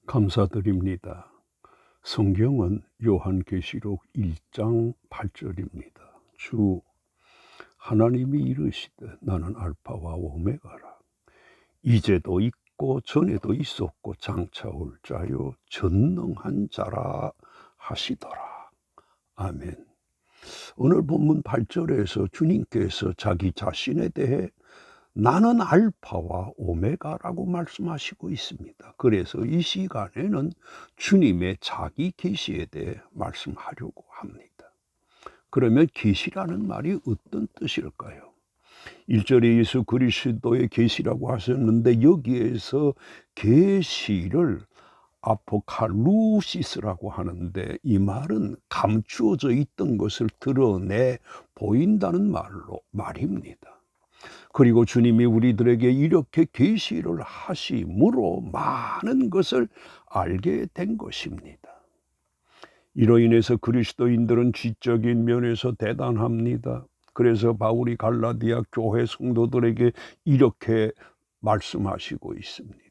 감사드립니다. 성경은 요한계시록 1장 8절입니다. 주 하나님이 이르시되 나는 알파와 오메가라. 이제도 있고 전에도 있었고 장차 올 자요 전능한 자라 하시더라. 아멘. 오늘 본문 8절에서 주님께서 자기 자신에 대해 나는 알파와 오메가라고 말씀하시고 있습니다. 그래서 이 시간에는 주님의 자기 계시에 대해 말씀하려고 합니다. 그러면 계시라는 말이 어떤 뜻일까요? 1절에 예수 그리스도의 계시라고 하셨는데 여기에서 계시를 아포칼루시스라고 하는데 이 말은 감추어져 있던 것을 드러내 보인다는 말입니다. 그리고 주님이 우리들에게 이렇게 계시를 하심으로 많은 것을 알게 된 것입니다. 이로 인해서 그리스도인들은 지적인 면에서 대단합니다. 그래서 바울이 갈라디아 교회 성도들에게 이렇게 말씀하시고 있습니다.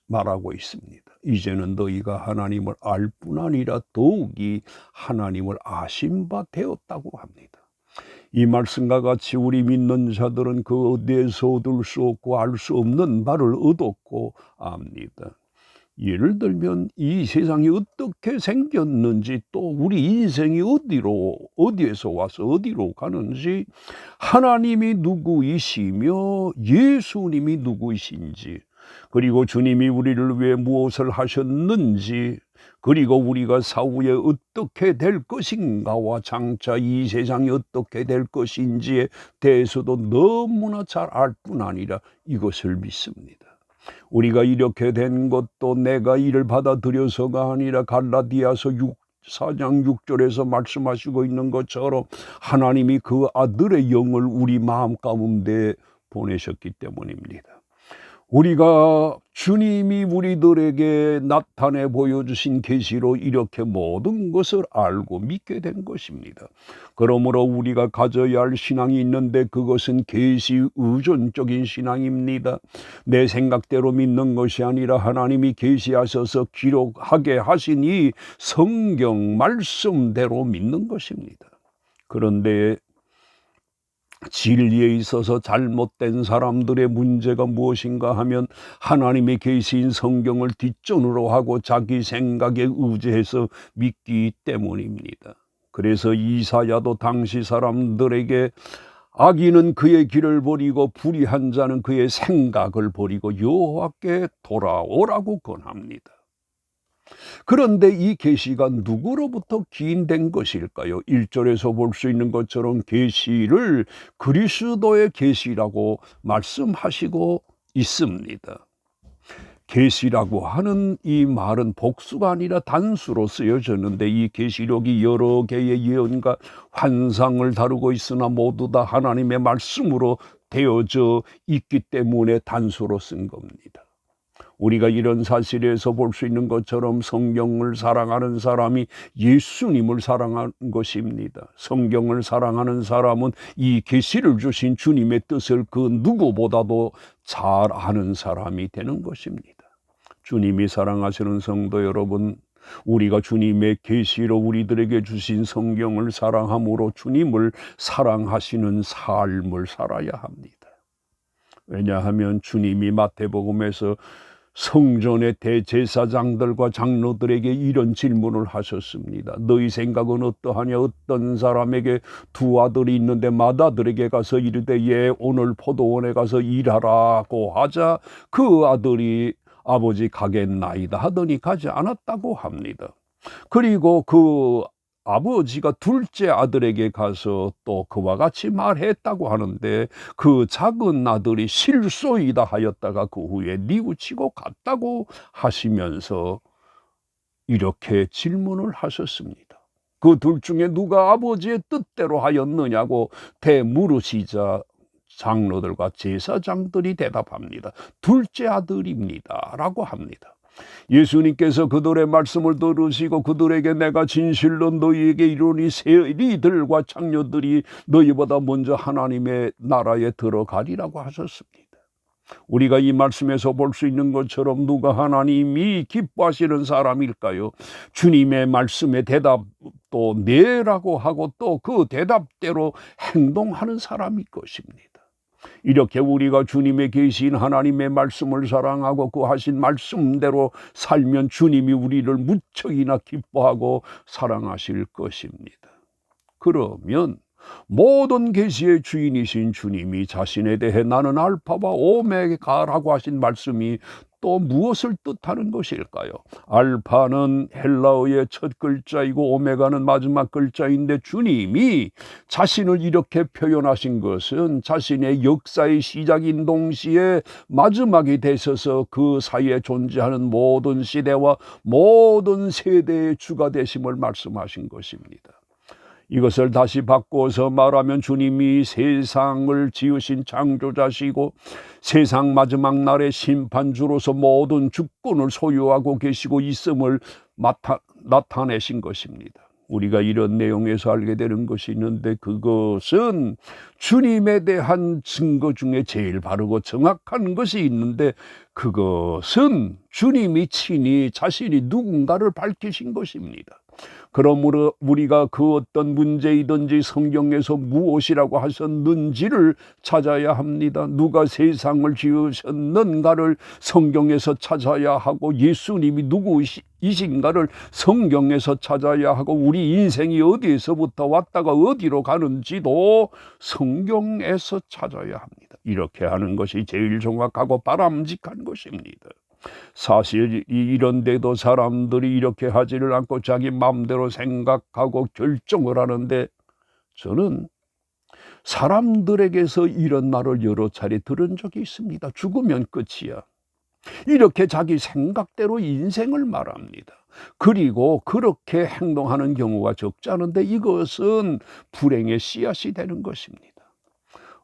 말하고 있습니다. 이제는 너희가 하나님을 알 뿐 아니라 더욱이 하나님을 아신 바 되었다고 합니다. 이 말씀과 같이 우리 믿는 자들은 그 어디에서 얻을 수 없고 알 수 없는 바를 얻었고 압니다. 예를 들면 이 세상이 어떻게 생겼는지, 또 우리 인생이 어디에서 와서 어디로 가는지, 하나님이 누구이시며 예수님이 누구이신지, 그리고 주님이 우리를 위해 무엇을 하셨는지, 그리고 우리가 사후에 어떻게 될 것인가와 장차 이 세상이 어떻게 될 것인지에 대해서도 너무나 잘 알 뿐 아니라 이것을 믿습니다. 우리가 이렇게 된 것도 내가 이를 받아들여서가 아니라 갈라디아서 4장 6절에서 말씀하시고 있는 것처럼 하나님이 그 아들의 영을 우리 마음 가운데 보내셨기 때문입니다. 우리가 주님이 우리들에게 나타내 보여주신 계시로 이렇게 모든 것을 알고 믿게 된 것입니다. 그러므로 우리가 가져야 할 신앙이 있는데 그것은 계시 의존적인 신앙입니다. 내 생각대로 믿는 것이 아니라 하나님이 계시하셔서 기록하게 하신 이 성경 말씀대로 믿는 것입니다. 그런데 진리에 있어서 잘못된 사람들의 문제가 무엇인가 하면 하나님의 계시인 성경을 뒷전으로 하고 자기 생각에 의지해서 믿기 때문입니다. 그래서 이사야도 당시 사람들에게 악인은 그의 길을 버리고 불의한 자는 그의 생각을 버리고 여호와께 돌아오라고 권합니다. 그런데 이 계시가 누구로부터 기인된 것일까요? 1절에서 볼 수 있는 것처럼 계시를 그리스도의 계시라고 말씀하시고 있습니다. 계시라고 하는 이 말은 복수가 아니라 단수로 쓰여졌는데 이 계시록이 여러 개의 예언과 환상을 다루고 있으나 모두 다 하나님의 말씀으로 되어져 있기 때문에 단수로 쓴 겁니다. 우리가 이런 사실에서 볼 수 있는 것처럼 성경을 사랑하는 사람이 예수님을 사랑한 것입니다. 성경을 사랑하는 사람은 이 계시를 주신 주님의 뜻을 그 누구보다도 잘 아는 사람이 되는 것입니다. 주님이 사랑하시는 성도 여러분, 우리가 주님의 계시로 우리들에게 주신 성경을 사랑함으로 주님을 사랑하시는 삶을 살아야 합니다. 왜냐하면 주님이 마태복음에서 성전의 대제사장들과 장로들에게 이런 질문을 하셨습니다. 너희 생각은 어떠하냐? 어떤 사람에게 두 아들이 있는데 맏아들에게 가서 이르되 예 오늘 포도원에 가서 일하라고 하자 그 아들이 아버지 가겠나이다 하더니 가지 않았다고 합니다. 그리고 그 아버지가 둘째 아들에게 가서 또 그와 같이 말했다고 하는데 그 작은 아들이 실소이다 하였다가 그 후에 뉘우치고 갔다고 하시면서 이렇게 질문을 하셨습니다. 그 둘 중에 누가 아버지의 뜻대로 하였느냐고 대물으시자 장로들과 제사장들이 대답합니다. 둘째 아들입니다 라고 합니다. 예수님께서 그들의 말씀을 들으시고 그들에게 내가 진실로 너희에게 이르노니 세리들과 창녀들이 너희보다 먼저 하나님의 나라에 들어가리라고 하셨습니다. 우리가 이 말씀에서 볼 수 있는 것처럼 누가 하나님이 기뻐하시는 사람일까요? 주님의 말씀에 대답도 네라고 하고 또 그 대답대로 행동하는 사람일 것입니다. 이렇게 우리가 주님의 계신 하나님의 말씀을 사랑하고 그 하신 말씀대로 살면 주님이 우리를 무척이나 기뻐하고 사랑하실 것입니다. 그러면 모든 계시의 주인이신 주님이 자신에 대해 나는 알파와 오메가라고 하신 말씀이 또 무엇을 뜻하는 것일까요? 알파는 헬라어의 첫 글자이고 오메가는 마지막 글자인데 주님이 자신을 이렇게 표현하신 것은 자신의 역사의 시작인 동시에 마지막이 되셔서 그 사이에 존재하는 모든 시대와 모든 세대의 주가 되심을 말씀하신 것입니다. 이것을 다시 바꿔서 말하면 주님이 세상을 지으신 창조자시고 세상 마지막 날의 심판주로서 모든 주권을 소유하고 계시고 있음을 나타내신 것입니다. 우리가 이런 내용에서 알게 되는 것이 있는데 그것은 주님에 대한 증거 중에 제일 바르고 정확한 것이 있는데 그것은 주님이 친히 자신이 누군가를 밝히신 것입니다. 그러므로 우리가 그 어떤 문제이든지 성경에서 무엇이라고 하셨는지를 찾아야 합니다. 누가 세상을 지으셨는가를 성경에서 찾아야 하고 예수님이 누구이신가를 성경에서 찾아야 하고 우리 인생이 어디에서부터 왔다가 어디로 가는지도 성경에서 찾아야 합니다. 이렇게 하는 것이 제일 정확하고 바람직한 것입니다. 사실 이런데도 사람들이 이렇게 하지를 않고 자기 마음대로 생각하고 결정을 하는데 저는 사람들에게서 이런 말을 여러 차례 들은 적이 있습니다. 죽으면 끝이야. 이렇게 자기 생각대로 인생을 말합니다. 그리고 그렇게 행동하는 경우가 적지 않은데 이것은 불행의 씨앗이 되는 것입니다.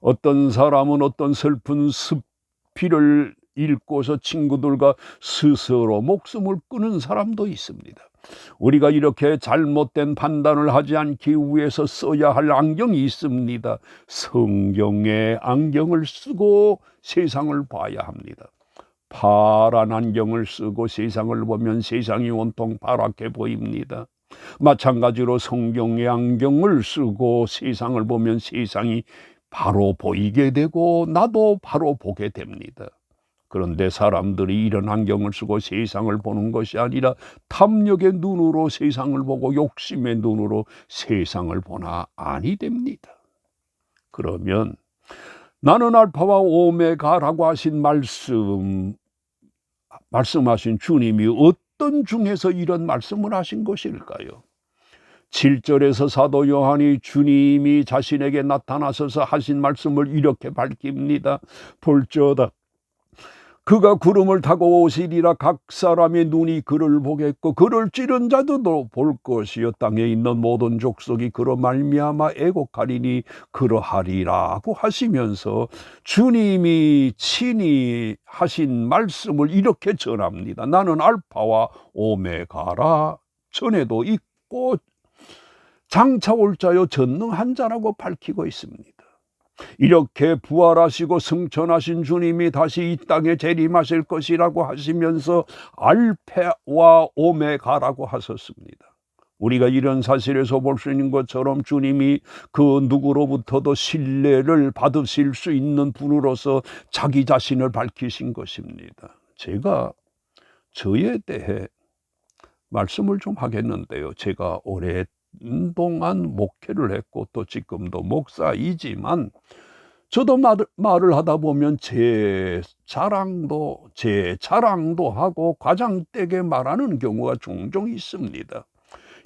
어떤 사람은 어떤 슬픈 스피를 읽고서 친구들과 스스로 목숨을 끊은 사람도 있습니다. 우리가 이렇게 잘못된 판단을 하지 않기 위해서 써야 할 안경이 있습니다. 성경의 안경을 쓰고 세상을 봐야 합니다. 파란 안경을 쓰고 세상을 보면 세상이 온통 파랗게 보입니다. 마찬가지로 성경의 안경을 쓰고 세상을 보면 세상이 바로 보이게 되고 나도 바로 보게 됩니다. 그런데 사람들이 이런 안경을 쓰고 세상을 보는 것이 아니라 탐욕의 눈으로 세상을 보고 욕심의 눈으로 세상을 보나 아니 됩니다. 그러면 나는 알파와 오메가라고 하신 말씀하신 주님이 어떤 중에서 이런 말씀을 하신 것일까요? 7절에서 사도 요한이 주님이 자신에게 나타나셔서 하신 말씀을 이렇게 밝힙니다. 볼지어다 그가 구름을 타고 오시리라. 각 사람의 눈이 그를 보겠고 그를 찌른 자들도 볼 것이요 땅에 있는 모든 족속이 그로 말미암아 애곡하리니 그러하리라고 하시면서 주님이 친히 하신 말씀을 이렇게 전합니다. 나는 알파와 오메가라. 전에도 있고 장차 올 자요 전능한 자라고 밝히고 있습니다. 이렇게 부활하시고 승천하신 주님이 다시 이 땅에 재림하실 것이라고 하시면서 알파와 오메가라고 하셨습니다. 우리가 이런 사실에서 볼 수 있는 것처럼 주님이 그 누구로부터도 신뢰를 받으실 수 있는 분으로서 자기 자신을 밝히신 것입니다. 제가 저에 대해 말씀을 좀 하겠는데요. 제가 오랫동안 목회를 했고 또 지금도 목사이지만 저도 말을 하다 보면 제 자랑도 하고 과장되게 말하는 경우가 종종 있습니다.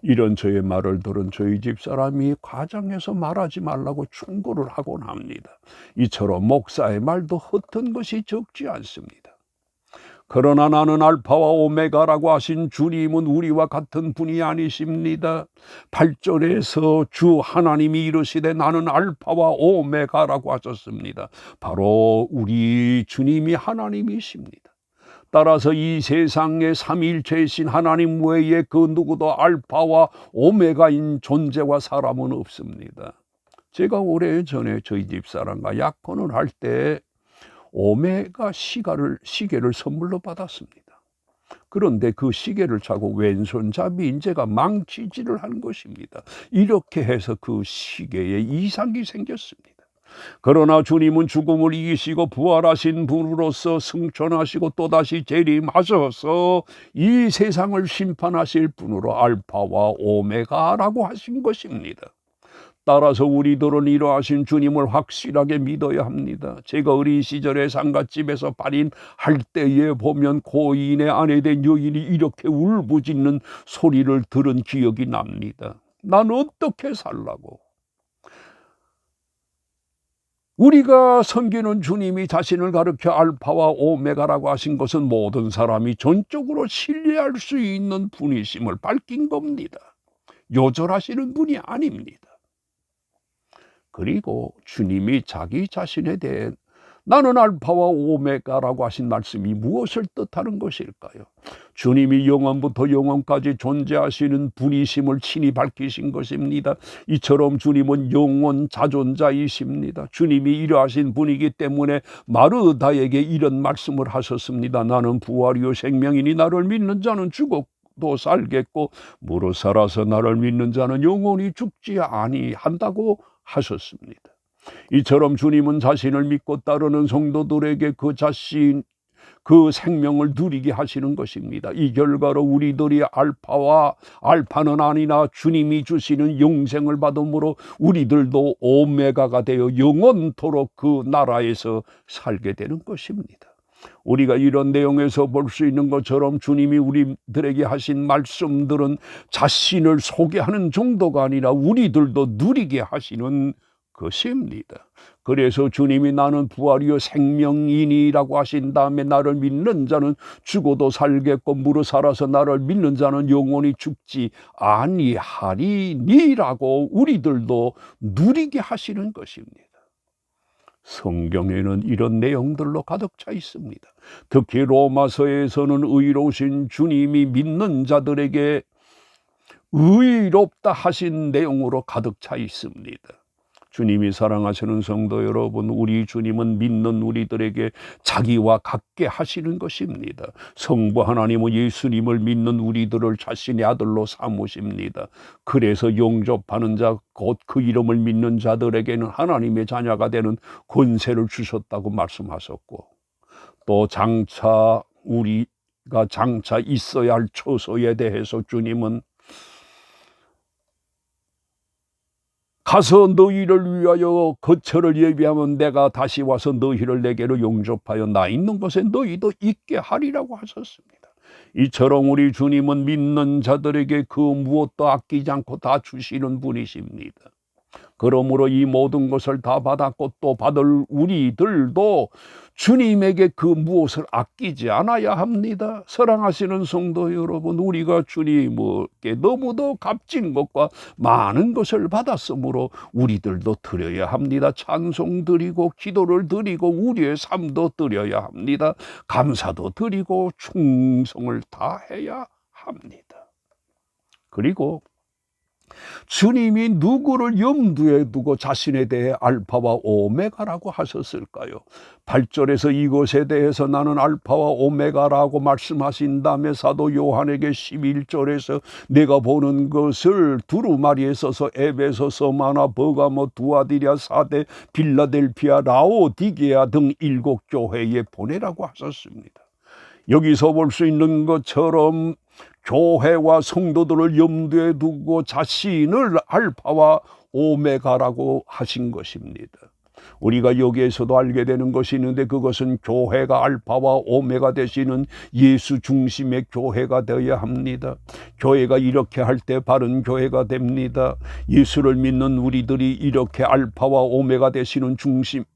이런 저의 말을 들은 저희 집사람이 과장해서 말하지 말라고 충고를 하곤 합니다. 이처럼 목사의 말도 헛된 것이 적지 않습니다. 그러나 나는 알파와 오메가라고 하신 주님은 우리와 같은 분이 아니십니다. 8절에서 주 하나님이 이르시되 나는 알파와 오메가라고 하셨습니다. 바로 우리 주님이 하나님이십니다. 따라서 이 세상에 삼위일체이신 하나님 외에 그 누구도 알파와 오메가인 존재와 사람은 없습니다. 제가 오래전에 저희 집사람과 약혼을 할 때 오메가 시계를 선물로 받았습니다. 그런데 그 시계를 차고 왼손잡이 인제가 망치질을 한 것입니다. 이렇게 해서 그 시계에 이상이 생겼습니다. 그러나 주님은 죽음을 이기시고 부활하신 분으로서 승천하시고 또다시 재림하셔서 이 세상을 심판하실 분으로 알파와 오메가라고 하신 것입니다. 따라서 우리들은 이러하신 주님을 확실하게 믿어야 합니다. 제가 어린 시절에 상갓집에서 발인할 때에 보면 고인의 아내된 여인이 이렇게 울부짖는 소리를 들은 기억이 납니다. 난 어떻게 살라고? 우리가 섬기는 주님이 자신을 가르쳐 알파와 오메가라고 하신 것은 모든 사람이 전적으로 신뢰할 수 있는 분이심을 밝힌 겁니다. 요절하시는 분이 아닙니다. 그리고 주님이 자기 자신에 대해 나는 알파와 오메가라고 하신 말씀이 무엇을 뜻하는 것일까요? 주님이 영원부터 영원까지 존재하시는 분이심을 친히 밝히신 것입니다. 이처럼 주님은 영원 자존자이십니다. 주님이 이러하신 분이기 때문에 마르다에게 이런 말씀을 하셨습니다. 나는 부활이요 생명이니 나를 믿는 자는 죽어도 살겠고 무릇 살아서 나를 믿는 자는 영원히 죽지 아니한다고 하셨습니다. 이처럼 주님은 자신을 믿고 따르는 성도들에게 그 생명을 누리게 하시는 것입니다. 이 결과로 우리들이 알파는 아니나 주님이 주시는 영생을 받음으로 우리들도 오메가가 되어 영원토록 그 나라에서 살게 되는 것입니다. 우리가 이런 내용에서 볼 수 있는 것처럼 주님이 우리들에게 하신 말씀들은 자신을 소개하는 정도가 아니라 우리들도 누리게 하시는 것입니다. 그래서 주님이 나는 부활이요 생명이니라고 하신 다음에 나를 믿는 자는 죽어도 살겠고 무릇 살아서 나를 믿는 자는 영원히 죽지 아니하리니라고 우리들도 누리게 하시는 것입니다. 성경에는 이런 내용들로 가득 차 있습니다. 특히 로마서에서는 의로우신 주님이 믿는 자들에게 의롭다 하신 내용으로 가득 차 있습니다. 주님이 사랑하시는 성도 여러분, 우리 주님은 믿는 우리들에게 자기와 같게 하시는 것입니다. 성부 하나님은 예수님을 믿는 우리들을 자신의 아들로 삼으십니다. 그래서 영접하는 자, 곧 그 이름을 믿는 자들에게는 하나님의 자녀가 되는 권세를 주셨다고 말씀하셨고, 또 우리가 장차 있어야 할 처소에 대해서 주님은 가서 너희를 위하여 거처를 예비하면 내가 다시 와서 너희를 내게로 용접하여 나 있는 곳에 너희도 있게 하리라고 하셨습니다. 이처럼 우리 주님은 믿는 자들에게 그 무엇도 아끼지 않고 다 주시는 분이십니다. 그러므로 이 모든 것을 다 받았고 또 받을 우리들도 주님에게 그 무엇을 아끼지 않아야 합니다. 사랑하시는 성도 여러분, 우리가 주님께 너무도 값진 것과 많은 것을 받았으므로 우리들도 드려야 합니다. 찬송 드리고 기도를 드리고 우리의 삶도 드려야 합니다. 감사도 드리고 충성을 다해야 합니다. 그리고 주님이 누구를 염두에 두고 자신에 대해 알파와 오메가라고 하셨을까요? 8절에서 이것에 대해서 나는 알파와 오메가라고 말씀하신 다음에 사도 요한에게 11절에서 내가 보는 것을 두루마리에 써서 에베소, 서마나, 버가모, 두아디랴, 사데, 빌라델피아, 라오디게아 등 7교회에 보내라고 하셨습니다. 여기서 볼 수 있는 것처럼 교회와 성도들을 염두에 두고 자신을 알파와 오메가라고 하신 것입니다. 우리가 여기에서도 알게 되는 것이 있는데 그것은 교회가 알파와 오메가 되시는 예수 중심의 교회가 되어야 합니다. 교회가 이렇게 할 때 바른 교회가 됩니다. 예수를 믿는 우리들이 이렇게 알파와 오메가 되시는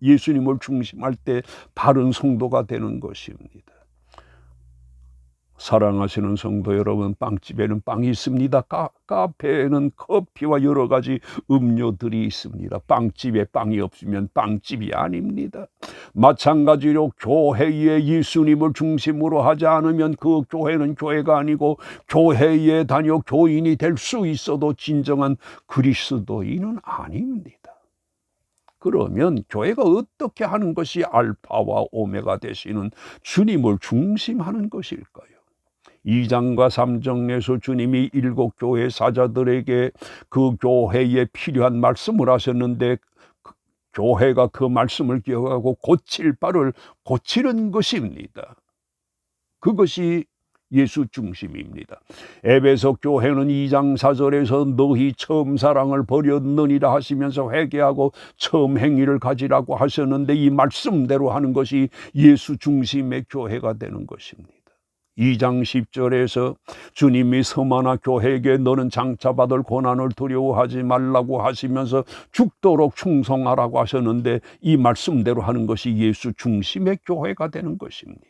예수님을 중심할 때 바른 성도가 되는 것입니다. 사랑하시는 성도 여러분, 빵집에는 빵이 있습니다. 카페에는 커피와 여러 가지 음료들이 있습니다. 빵집에 빵이 없으면 빵집이 아닙니다. 마찬가지로 교회에 예수님을 중심으로 하지 않으면 그 교회는 교회가 아니고 교회에 다녀 교인이 될 수 있어도 진정한 그리스도인은 아닙니다. 그러면 교회가 어떻게 하는 것이 알파와 오메가 되시는 주님을 중심하는 것일까요? 2장과 3장에서 주님이 7교회 사자들에게 그 교회에 필요한 말씀을 하셨는데 교회가 그 말씀을 기억하고 고칠 바를 고치는 것입니다. 그것이 예수 중심입니다. 에베소 교회는 2장 4절에서 너희 처음 사랑을 버렸느니라 하시면서 회개하고 처음 행위를 가지라고 하셨는데 이 말씀대로 하는 것이 예수 중심의 교회가 되는 것입니다. 2장 10절에서 주님이 서마나 교회에게 너는 장차 받을 고난을 두려워하지 말라고 하시면서 죽도록 충성하라고 하셨는데 이 말씀대로 하는 것이 예수 중심의 교회가 되는 것입니다.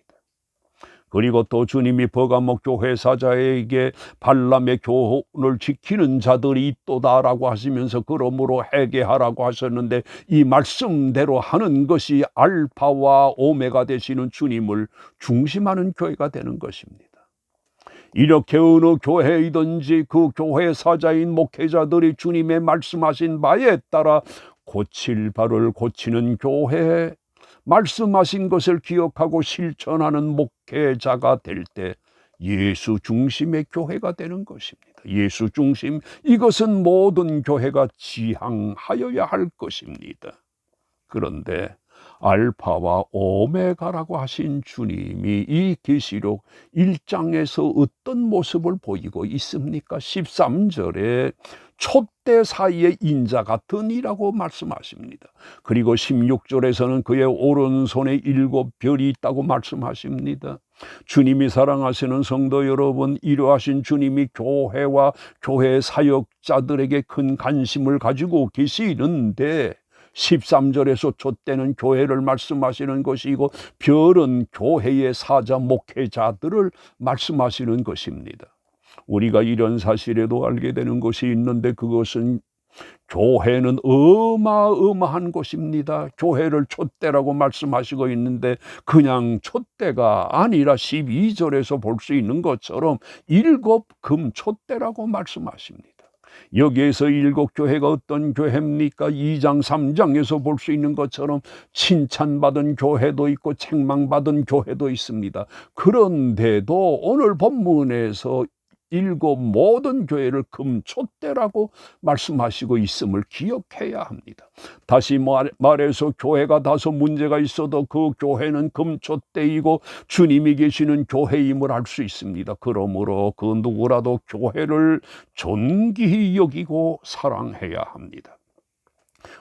그리고 또 주님이 버가모 교회 사자에게 발람의 교훈을 지키는 자들이 있도다라고 하시면서 그러므로 회개하라고 하셨는데 이 말씀대로 하는 것이 알파와 오메가 되시는 주님을 중심하는 교회가 되는 것입니다. 이렇게 어느 교회이든지 그 교회 사자인 목회자들이 주님의 말씀하신 바에 따라 고칠 바를 고치는 교회, 말씀하신 것을 기억하고 실천하는 목회자가 될 때 예수 중심의 교회가 되는 것입니다. 예수 중심, 이것은 모든 교회가 지향하여야 할 것입니다. 그런데 알파와 오메가라고 하신 주님이 이 계시록 1장에서 어떤 모습을 보이고 있습니까? 13절에 촛대 사이에 인자 같으니라고 말씀하십니다. 그리고 16절에서는 그의 오른손에 7별이 있다고 말씀하십니다. 주님이 사랑하시는 성도 여러분, 이러하신 주님이 교회와 교회 사역자들에게 큰 관심을 가지고 계시는데 13절에서 촛대는 교회를 말씀하시는 것이고 별은 교회의 사자 목회자들을 말씀하시는 것입니다. 우리가 이런 사실에도 알게 되는 것이 있는데 그것은 교회는 어마어마한 곳입니다. 교회를 촛대라고 말씀하시고 있는데 그냥 촛대가 아니라 12절에서 볼 수 있는 것처럼 7금 촛대라고 말씀하십니다. 여기에서 7교회가 어떤 교회입니까? 2장 3장에서 볼 수 있는 것처럼 칭찬받은 교회도 있고 책망받은 교회도 있습니다. 그런데도 오늘 본문에서 7 모든 교회를 금촛대라고 말씀하시고 있음을 기억해야 합니다. 다시 말해서 교회가 다소 문제가 있어도 그 교회는 금촛대이고 주님이 계시는 교회임을 알 수 있습니다. 그러므로 그 누구라도 교회를 존귀히 여기고 사랑해야 합니다.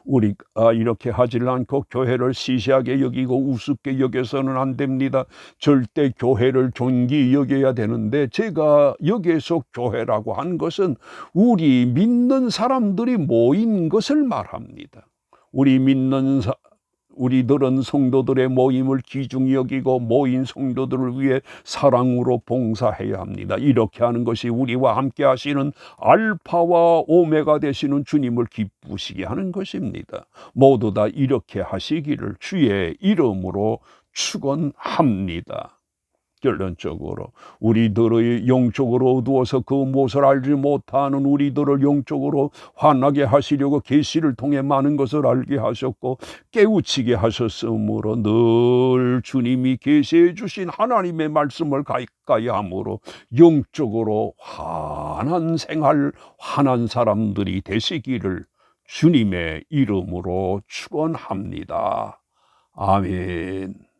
우리가 이렇게 하질 않고 교회를 시시하게 여기고 우습게 여겨서는 안 됩니다. 절대 교회를 존귀히 여겨야 되는데 제가 여기에서 교회라고 한 것은 우리 믿는 사람들이 모인 것을 말합니다. 우리들은 성도들의 모임을 귀중히 여기고 모인 성도들을 위해 사랑으로 봉사해야 합니다. 이렇게 하는 것이 우리와 함께 하시는 알파와 오메가 되시는 주님을 기쁘시게 하는 것입니다. 모두 다 이렇게 하시기를 주의 이름으로 축원합니다. 결론적으로 우리들의 영적으로 어두워서 그 무엇을 알지 못하는 우리들을 영적으로 환하게 하시려고 계시를 통해 많은 것을 알게 하셨고 깨우치게 하셨으므로 늘 주님이 계시해 주신 하나님의 말씀을 가까이 함으로 영적으로 환한 생활, 환한 사람들이 되시기를 주님의 이름으로 축원합니다. 아멘.